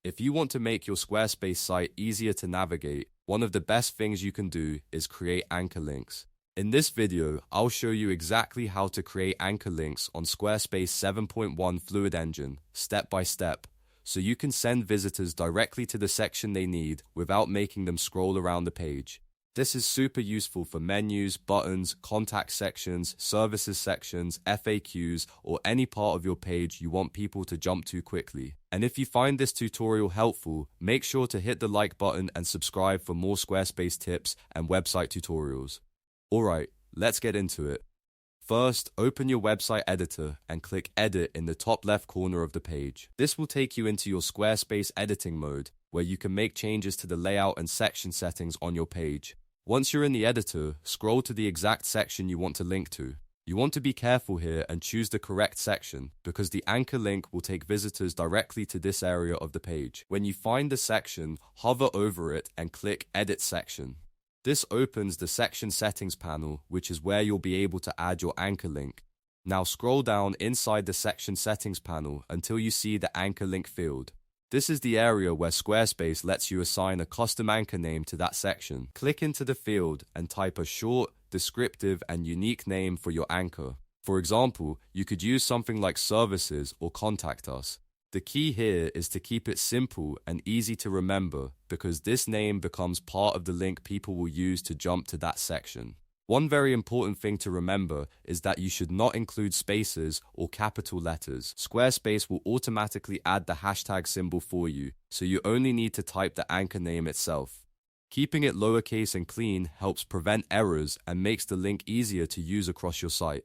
If you want to make your Squarespace site easier to navigate, one of the best things you can do is create anchor links. In this video, I'll show you exactly how to create anchor links on Squarespace 7.1 Fluid Engine, step by step, so you can send visitors directly to the section they need without making them scroll around the page. This is super useful for menus, buttons, contact sections, services sections, FAQs, or any part of your page you want people to jump to quickly. And if you find this tutorial helpful, make sure to hit the like button and subscribe for more Squarespace tips and website tutorials. Alright, let's get into it. First, open your website editor and click Edit in the top left corner of the page. This will take you into your Squarespace editing mode, where you can make changes to the layout and section settings on your page. Once you're in the editor, scroll to the exact section you want to link to. You want to be careful here and choose the correct section, because the anchor link will take visitors directly to this area of the page. When you find the section, hover over it and click Edit Section. This opens the section settings panel, which is where you'll be able to add your anchor link. Now scroll down inside the section settings panel until you see the anchor link field. This is the area where Squarespace lets you assign a custom anchor name to that section. Click into the field and type a short, descriptive, and unique name for your anchor. For example, you could use something like services or contact us. The key here is to keep it simple and easy to remember, because this name becomes part of the link people will use to jump to that section. One very important thing to remember is that you should not include spaces or capital letters. Squarespace will automatically add the hashtag symbol for you, so you only need to type the anchor name itself. Keeping it lowercase and clean helps prevent errors and makes the link easier to use across your site.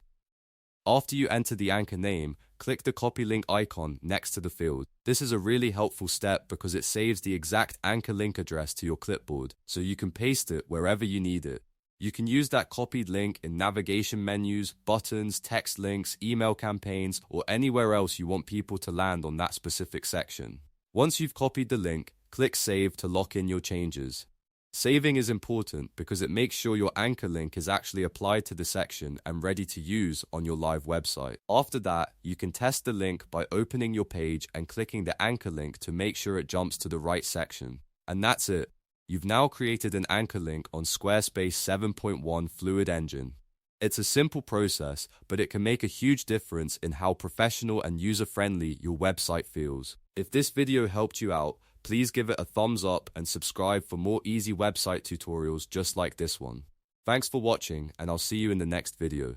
After you enter the anchor name, click the copy link icon next to the field. This is a really helpful step because it saves the exact anchor link address to your clipboard, so you can paste it wherever you need it. You can use that copied link in navigation menus, buttons, text links, email campaigns, or anywhere else you want people to land on that specific section. Once you've copied the link, click Save to lock in your changes. Saving is important because it makes sure your anchor link is actually applied to the section and ready to use on your live website. After that, you can test the link by opening your page and clicking the anchor link to make sure it jumps to the right section. And that's it. You've now created an anchor link on Squarespace 7.1 Fluid Engine. It's a simple process, but it can make a huge difference in how professional and user-friendly your website feels. If this video helped you out, please give it a thumbs up and subscribe for more easy website tutorials just like this one. Thanks for watching, and I'll see you in the next video.